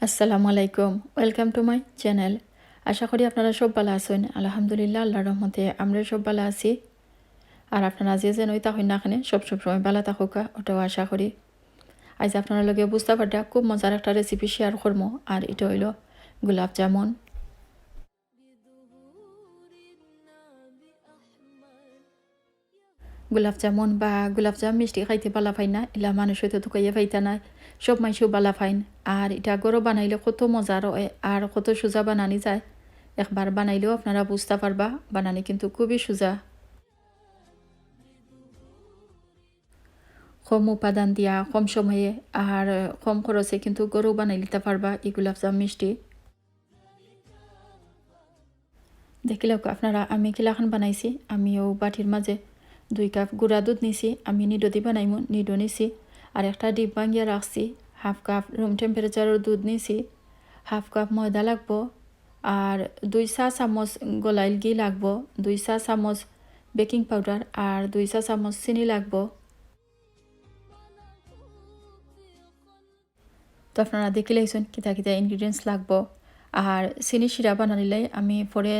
আসসালামু আলাইকুম, welcome to my channel. আশা করি আপনারা সব ভালো আছেন। আলহামদুলিল্লাহ, আল্লাহর রহমতে আমরা সব ভালো আছি। আর আপনারা যে যেন ওই তাহলে না সব সময় ভালো থাকুকা, ওটাও আশা করি। আজ আপনারা লগে বুঝতে পারটা খুব মজার একটা রেসিপি শেয়ার করবো, আর এটা হইল গোলাপ জামুন। গোলাপ জামুন বা গোলাপ জাম মিষ্টি খাইতে পালা পাই না, এলা মানুষ হয়তো ঢুকাইয়া পাইতা নাই, সব মাইসেও বালা ফাইন। আর এটা গরো বানাইলে কত মজার হয় আর কত সোজা বানানি যায়। একবার বানাইলেও আপনারা বুঝতে পারবা, বানানি কিন্তু খুবই সোজা। কম উপাদান দিয়া কম সময়ে আর কম খরচে কিন্তু গরু বানাই নিতে পারবা এই গোলাপ জাম মিষ্টি। দেখিলেও আপনারা আমি কিলাখান বানাইছি। আমিও বাটির মাঝে 2 কাপ গুঁড়া দুধ নিছি, আমি নিডো দি বানাইমু, নিডো নিছি। আর একটা ডিপ ভাঙিয়া রাখছি। হাফ কাপ রুম টেম্পারেচারের দুধ নিছি, হাফ কাপ ময়দা লাগবো, আর 2 চা চামচ গলাইল ঘি লাগবো, 2 চা চামচ বেকিং পাউডার আর 2 চা চামচ চিনি লাগবো। তো আপনারা দেখে লাইছেন কিতা কিতা ইনগ্রিডিয়েন্টস লাগবো। আর চিনি শিরা বানাইলে আমি পরে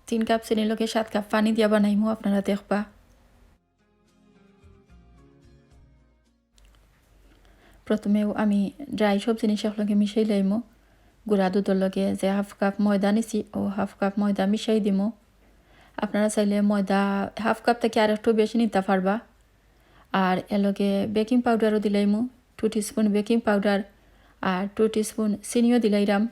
3 কাপ চিনির লগে 7 কাপ পানি দিয়া বানাইমু, আপনারা দেখবা। প্রথমেও আমি ড্রাই সব জিনিস একলগে মিশাই লাইমু। গুঁড়া দুধের লগে যে হাফ কাপ ময়দা নিছি ও হাফ কাপ ময়দা মিশাই দিমু। আপনারা চাইলে ময়দা হাফ কাপ থেকে আর একটু বেশি নিতে পারবা। আর এলগে বেকিং পাউডারও দিলাইমু, 2 টিস্পুন বেকিং পাউডার আর 2 টিস্পুন চিনিও দিলাইরাম।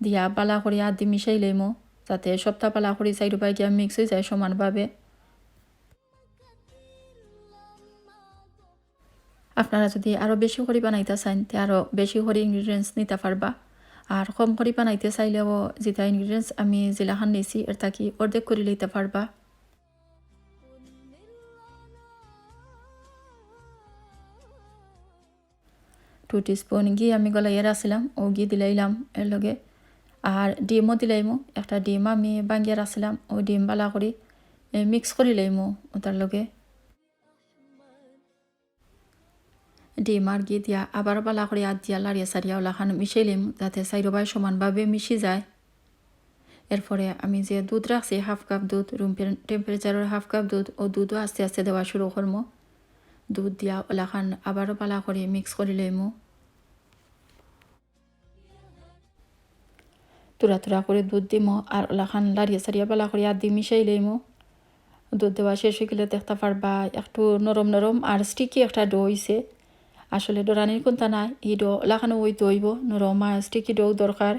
দিয়া পালা করে আদি মিশাই লাইমু, যাতে সপ্তাহ পালা করে সাইড বাই গিয়া মিক্স হয়ে যায় সমানভাবে। আপনারা যদি আরও বেশি করে বানাইতে চান তে আরও বেশি করে ইনগ্রিডিয়েন্টস নিতে পারবা। আর কম করে বানাইতে চাইলেও যেটা ইনগ্রিডিয়েন্টস আমি জিলাখান নিয়েছি এর থাকি অর্ধেক করে লইতে পারবা। 2 টিস্পুন ঘি আমি গলাইয়া রাখছিলাম, ও ঘি দিলাইলাম এর লগে। আর ডিমও দিলাইমু, একটা ডিম আমি ভাঙ্গিয়া রাখছিলাম, ও ডিম বালা করে মিক্স করে লাইমু ওটার লগে। ডিম আর ঘি দিয়া আবার বালা করে আদ দিয়া লাড়িয়া সারিয়া ওলাখান মিশাই লাইমু, যাতে সাইডবাই সমানভাবে মিশি যায়। এরপরে আমি যে দুধ রাখছি হাফ কাপ দুধ, রুম টেম্পারেচারের হাফ কাপ দুধ, ও দুধও আস্তে আস্তে দেওয়া শুরু করবো। দুধ দিয়া ওলাখান আবারও বালা করে মিক্স করে লইমু। তুরা তুরা করে দুধ দিমু আর ওলাখান লাড়িয়া সারিয়া বালা করে আদি মিশাই লইমু। দুধ দেওয়া শেষ হয়ে গেলে দেখতে পারবা একটু নরম নরম আর স্টিকি একটা ডো হইছে। আসলে ডরানির কোনটা নাই, এই ডো ওলাখানো ওই দইব, নরম আর স্টিকি ডো দরকার।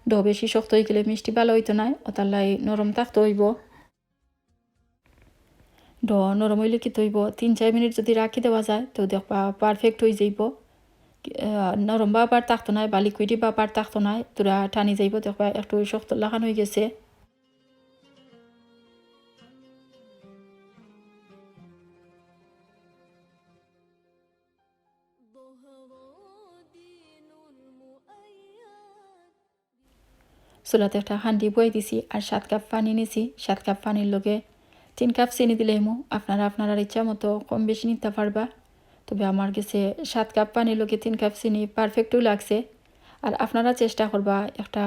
ডো বেশি শক্ত হয়ে গেলে মিষ্টি ভালো হইতো না, ওটার লাই নরম থাকতে হইব। ডো নরম হইলে কি তৈব 3-4 মিনিট যদি রাখি দেওয়া যায় তো দেখবা পারফেক্ট হয়ে যাইব। নরম বা আবার থাকতো না বা লিকুইডি বা আবার থাকতো না, তোরা টানি যাইব, দেখবা একটু শক্ত লাগানো হয়ে গেছে। চুলাতে একটা হান্ডি বয়ে দিছি আর 7 কাপ পানি নিছি। 7 কাপ পানির লগে 3 কাপ চিনি দিলাইমু। আপনারা আপনার ইচ্ছা মতো কম বেশি নিতে পারবা। তবে আমার কাছে 7 কাপ পানির লগে 3 কাপ চিনি পারফেক্টও লাগছে। আর আপনারা চেষ্টা করবা একটা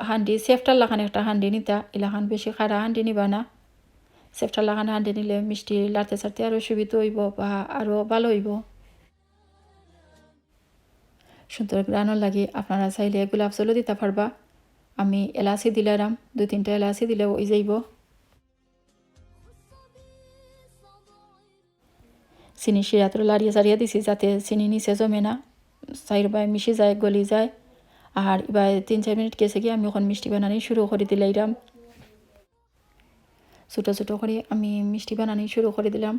হান্ডি সেফটার লাগান একটা হান্ডি নিতা, এলাকান বেশি খারা হান্ডি নিবা না। সেফটার লাগান হান্ডি নিলে মিষ্টি লাড়তে চাড়তে আরও সুবিধা হইব বা আরও ভালো হইব। সুন্দর গ্রানোর লাগে আপনারা চাইলে গোলাপ জলও দিতে পারবা। আমি এলাচি দিলাম, 2-3টা এলাচি দিলেও ওই যাইব। চিনি শিরাত লাড়িয়ে চাড়িয়ে দিছি যাতে চিনি নিচে জমে না, চাইরবাই মিশে যায়, গলি যায়। আর এবার 3-4 মিনিট গেছে গিয়ে আমি এখন মিষ্টি বানানি শুরু করে দিলাম। ছোটো ছোটো করে আমি মিষ্টি বানানি শুরু করে দিলাম।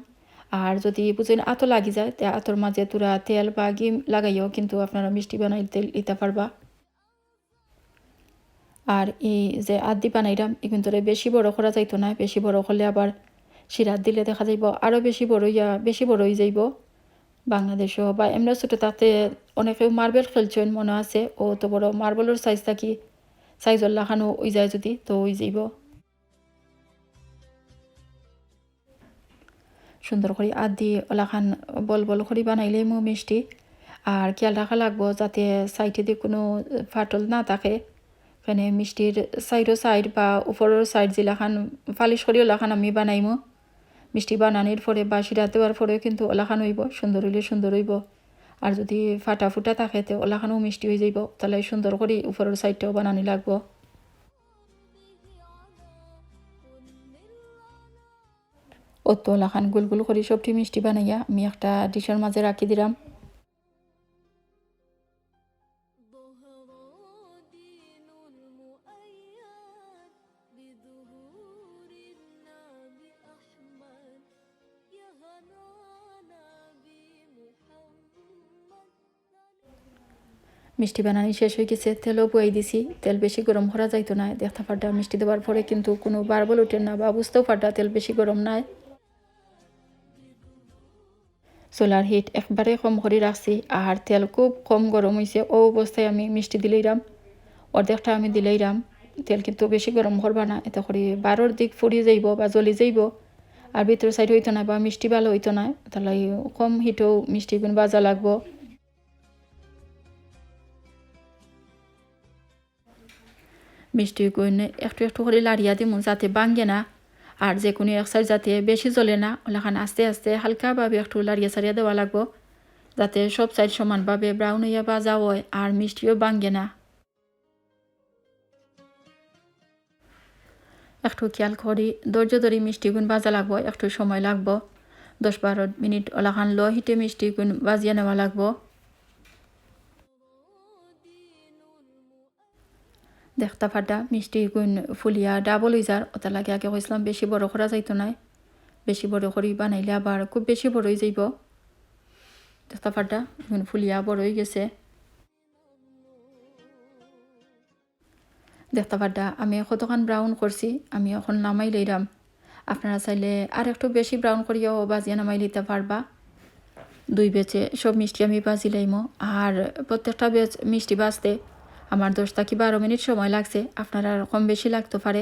আর যদি বুঝেন আতো লাগি যায় তে আতর মাঝে তোরা তেল বা ঘি লাগাইও কিন্তু আপনারা মিষ্টি বানাইতে নিতে পারবা। আর এই যে আদি বানাইলাম এ কিন্তু বেশি বড় করা যাইতো না, বেশি বড় করলে আবার শিরাত দিলে দেখা যাইব আরও বেশি বড় হয়ে যাইব। বাংলাদেশও বা এমনি ছোটো তাতে অনেকেও মার্বেল খেলছেন মনে আছে, ও তো বড় মার্বেলের সাইজ থাকি সাইজর লাখানো ওই যায় যদি তো ওই যাইব। সুন্দর করে আদি ওলাখান বল বল করে বানাইলে মো মিষ্টি। আর খেয়াল রাখা লাগবো যাতে সাইডে দিয়ে কোনো ফাটল না থাকে। এখানে মিষ্টির সাইড বা উপরের সাইড যেলাখান পালিশ করি ওলাখান আমি বানাইমো। মিষ্টি বানানির পরে বা শিরা দেওয়ার পরেও কিন্তু ওলাখান হইব, সুন্দর হইলে সুন্দর হইব। আর যদি ফাটা ফুটা থাকে তো ওলাখানও মিষ্টি হয়ে যাইব। তাহলে সুন্দর করে উপরের সাইডটাও বানানি লাগবো। অত ওলাখান গুল গুল করে সবটি মিষ্টি বানাইয়া আমি একটা ডিশের মাঝে রাখি দিলাম। মিষ্টি বানানি শেষ হয়ে গেছে, তেলও বয়ে দিছি। তেল বেশি গরম করা যাইতো না। দেখতে পারটা মিষ্টি দেওয়ার পরে কিন্তু কোনো বারবল উঠে না বা বুঝতেও পারটা তেল বেশি গরম নাই। চুলার হিট একবারে কম করে রাখছি আর তেল খুব কম গরম হয়েছে। ও অবস্থায় আমি মিষ্টি দিলেইরাম, অর্ধেকটা আমি দিলেইরাম। তেল কিন্তু বেশি গরম করবা না, এতে করে বারোর দিক ফুরিয়ে যাইব বা জ্বলি যাইব। আর ভিতর সাইড হইতো না বা মিষ্টি ভালো হইতো না। তাহলে কম হিটেও মিষ্টি ভাজা লাগবো। মিষ্টি গুণ একটু একটু করে লাড়িয়া দিমু যাতে ভাঙে না। আর যে কোনো এক সাইড যাতে বেশি জ্বলে না, ওলাখান আস্তে আস্তে হালকাভাবে একটু লাড়িয়া সারিয়া দেওয়া লাগবো, যাতে সব সাইড সমানভাবে ব্রাউন হইয়া ভাজা হয় আর মিষ্টিও ভাঙে না। একটু খেয়াল করি ধৈর্য ধরে মিষ্টি গুণ ভাজা লাগবো, একটু সময় লাগবো। 10-12 মিনিট ওলাখান লো হিটে মিষ্টি গুণ ভাজিয়ে নেওয়া লাগবো। দেখতে পাটা মিষ্টি গুণ ফুলিয়া ডাবল হয়ে যার, ওটা লাগে আগে কইসলাম বেশি বড় করা যাইতো না। বেশি বড় করে বানাইলে আবার খুব বেশি বড় হয়ে যাইব। দেখতে পাটা গুণ ফুলিয়া বড় হয়ে গেছে। দেখতে পাটা আমি কতক্ষণ ব্রাউন করছি, আমি এখন নামাই লইলাম। আপনারা চাইলে আর একটু বেশি ব্রাউন করিয়াও বাজিয়ে নামাই লইতে পারবা। 2 বেচে সব মিষ্টি আমি বাজি লাইমো। আর প্রত্যেকটা বেচ মিষ্টি বাজতে আমার 10 থেকে 12 মিনিট সময় লাগছে, আপনারা কম বেশি লাগতে পারে।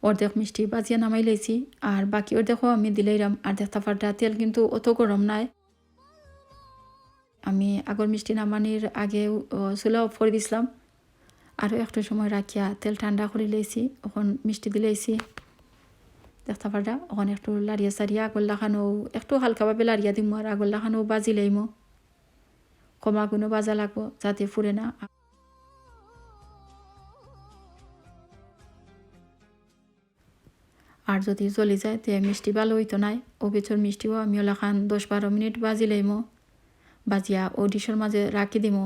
অর্ধেক মিষ্টি বাজিয়ে নামাই লাইছি আর বাকি অর্ধেকও আমি দিলাইরাম। আর দেখতে পারটা তেল কিন্তু অত গরম নাই। আমি আগর মিষ্টি নামানির আগে চুলা অফ করে দিছিলাম। আরও একটু সময় রাখিয়া তেল ঠান্ডা করে লাইছি, এখন মিষ্টি দিলাইছি। দেখতে পারটা ওখানে একটু লাড়িয়া সারিয়া আগর লাখানো একটু হালকাভাবে লাড়িয়া দিমো আর আগর লাখানো বাজি লাইমো। কমা গুণও বাজা লাগবো যাতে ফুরে না। আর যদি জ্বলি যায় তে মিষ্টি ভালো হইতো নাই। ও বেচর মিষ্টিও আমি ওলাখান 10-12 মিনিট বাজি লাইমো, বাজিয়া ও ডিশের মাঝে রাখি দিমো।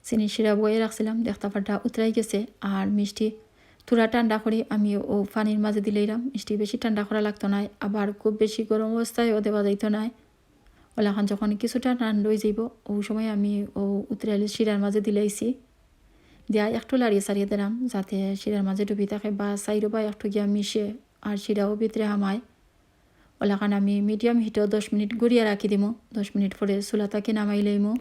চিনি শিরা বয়ে রাখছিলাম, দেখতে পারটা উতরাই গেছে। আর মিষ্টি তুরা ঠান্ডা করি আমি ও পানির মাঝে দিলাইরাম। মিষ্টি বেশি ঠান্ডা করা লাগতো না, আবার খুব বেশি গরম অবস্থায়ও দেওয়া যাইতো না। ওলাখান যখন কিছুটা ঠান্ডা হয়ে যাইব ও সময় আমি ও উতরাইলে শিরার মাঝে দিলাইছি। দিয়া একটু লাড়িয়ে সারিয়ে দিলাম যাতে শিরার মাঝে ডুবি থাকে বা সাইডও বা একটু গিয়া মিশে আর শিরাও ভিতরে হামায়। ওলাখান আমি মিডিয়াম হিটেও 10 মিনিট গুড়িয়ে রাখি দিমো। 10 মিনিট পরে চুলাটাকে নামাই লইমো।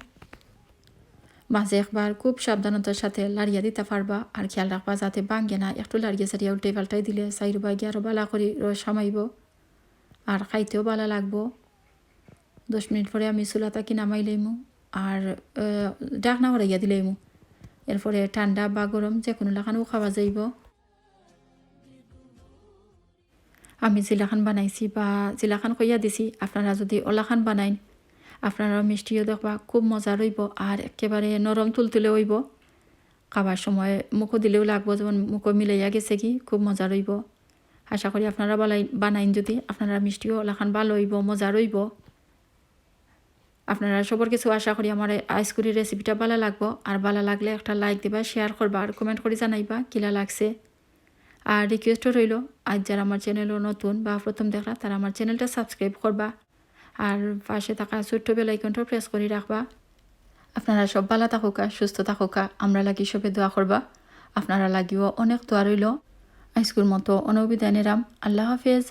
মাঝে একবার খুব সাবধানতার সাথে লাড়িয়া দিতে পারবা আর খেয়াল রাখবা যাতে ভাঙে না। একটু লাড়িয়ে সারিয়া উল্টে পাল্টাই দিলে সাইড বাই গিয়ে আরও বালা করে রস সামাইব আর খাইতেও ভালো লাগবো। 10 মিনিট পরে আমি চুলাটাকে নামাই লইমু আর ঢাকনা হরাইয়া দিলাইমু। এরপরে ঠান্ডা বা গরম যে কোনো লাখানও খাওয়া যাইব। আমি জিলাখান বানাইছি বা জিলাখান কইয়া দিছি, আপনারা যদি ওলাখান বানাইন আপনারা মিষ্টিও দেখবা খুব মজা রইব আর একেবারে নরম তুলতুলে হইব। খাবার সময় মুখও দিলেও লাগবো, যেমন মুখও মিলাইয়া গেছে কি খুব মজা রইব। আশা করি আপনারা বানাইন যদি আপনারা মিষ্টিও ওলাখান ভালো হইব, মজা রইব। আপনারা সবার কিছু আশা করি আমার আইসকুরির রেসিপিটা ভালো লাগবো। আর ভালো লাগলে একটা লাইক দিবা, শেয়ার করবা আর কমেন্ট করে জানাইবা কিলা লাগছে। আর রিকোয়েস্টও রইল আজ যারা আমার চ্যানেলও নতুন বা প্রথম দেখরা তারা আমার চ্যানেলটা সাবস্ক্রাইব করবা আর পাশে থাকা ছোট্ট বেল আইকনটা প্রেস করে রাখবা। আপনারা সব ভালো থাকুকা, সুস্থ থাকুকা, আমরা লাগি সবে দোয়া করবা। আপনারা লাগিও অনেক দোয়া রইল। আজকের মতো অনবিদায় নিলাম। আল্লাহ হাফেজ।